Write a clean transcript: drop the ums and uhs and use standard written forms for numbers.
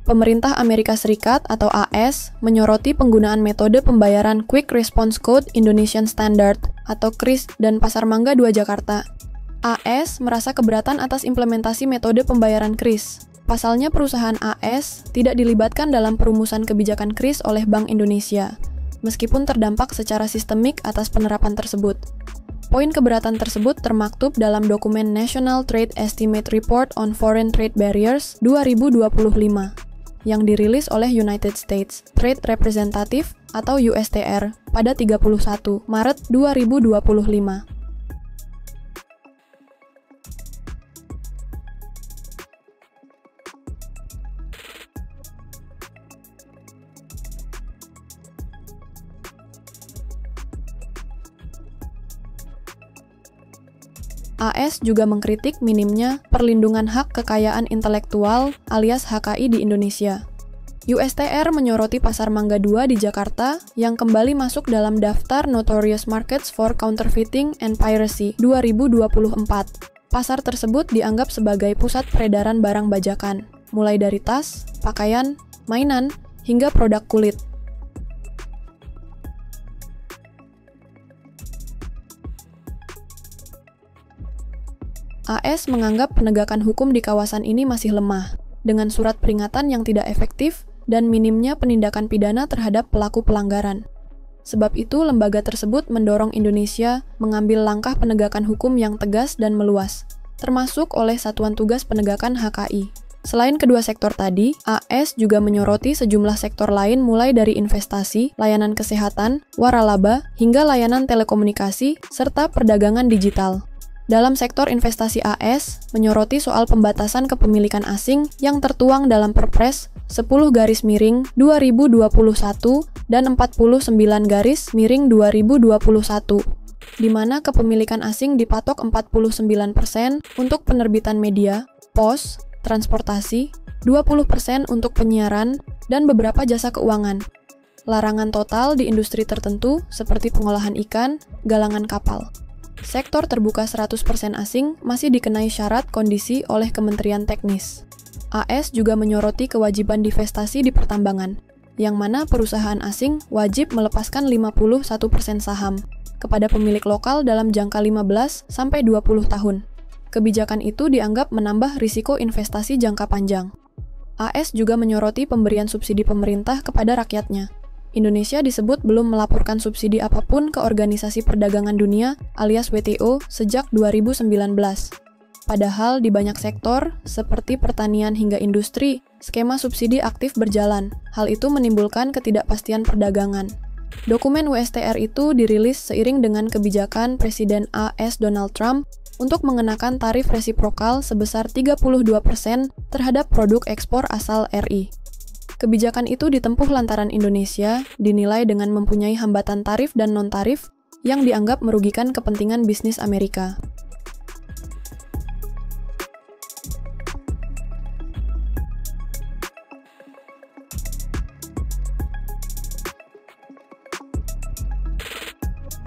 Pemerintah Amerika Serikat atau AS menyoroti penggunaan metode pembayaran Quick Response Code Indonesian Standard atau KRIS dan Pasar Mangga 2 Jakarta. AS merasa keberatan atas implementasi metode pembayaran KRIS. Pasalnya perusahaan AS tidak dilibatkan dalam perumusan kebijakan KRIS oleh Bank Indonesia, meskipun terdampak secara sistemik atas penerapan tersebut. Poin keberatan tersebut termaktub dalam dokumen National Trade Estimate Report on Foreign Trade Barriers 2025 yang dirilis oleh United States Trade Representative atau USTR pada 31 Maret 2025. AS juga mengkritik minimnya perlindungan hak kekayaan intelektual alias HKI di Indonesia. USTR menyoroti Pasar Mangga 2 di Jakarta yang kembali masuk dalam daftar Notorious Markets for Counterfeiting and Piracy 2024. Pasar tersebut dianggap sebagai pusat peredaran barang bajakan, mulai dari tas, pakaian, mainan, hingga produk kulit. AS menganggap penegakan hukum di kawasan ini masih lemah, dengan surat peringatan yang tidak efektif dan minimnya penindakan pidana terhadap pelaku pelanggaran. Sebab itu, lembaga tersebut mendorong Indonesia mengambil langkah penegakan hukum yang tegas dan meluas, termasuk oleh Satuan Tugas Penegakan HKI. Selain kedua sektor tadi, AS juga menyoroti sejumlah sektor lain mulai dari investasi, layanan kesehatan, waralaba, hingga layanan telekomunikasi, serta perdagangan digital. Dalam sektor investasi AS, menyoroti soal pembatasan kepemilikan asing yang tertuang dalam Perpres 10/2021 dan 49/2021, di mana kepemilikan asing dipatok 49% untuk penerbitan media, pos, transportasi, 20% untuk penyiaran, dan beberapa jasa keuangan. Larangan total di industri tertentu seperti pengolahan ikan, galangan kapal. Sektor terbuka 100% asing masih dikenai syarat kondisi oleh Kementerian Teknis. AS juga menyoroti kewajiban divestasi di pertambangan, yang mana perusahaan asing wajib melepaskan 51% saham kepada pemilik lokal dalam jangka 15-20 tahun. Kebijakan itu dianggap menambah risiko investasi jangka panjang. AS juga menyoroti pemberian subsidi pemerintah kepada rakyatnya. Indonesia disebut belum melaporkan subsidi apapun ke Organisasi Perdagangan Dunia alias WTO sejak 2019. Padahal di banyak sektor, seperti pertanian hingga industri, skema subsidi aktif berjalan. Hal itu menimbulkan ketidakpastian perdagangan. Dokumen USTR itu dirilis seiring dengan kebijakan Presiden AS Donald Trump untuk mengenakan tarif resiprokal sebesar 32% terhadap produk ekspor asal RI. Kebijakan itu ditempuh lantaran Indonesia dinilai dengan mempunyai hambatan tarif dan non-tarif yang dianggap merugikan kepentingan bisnis Amerika.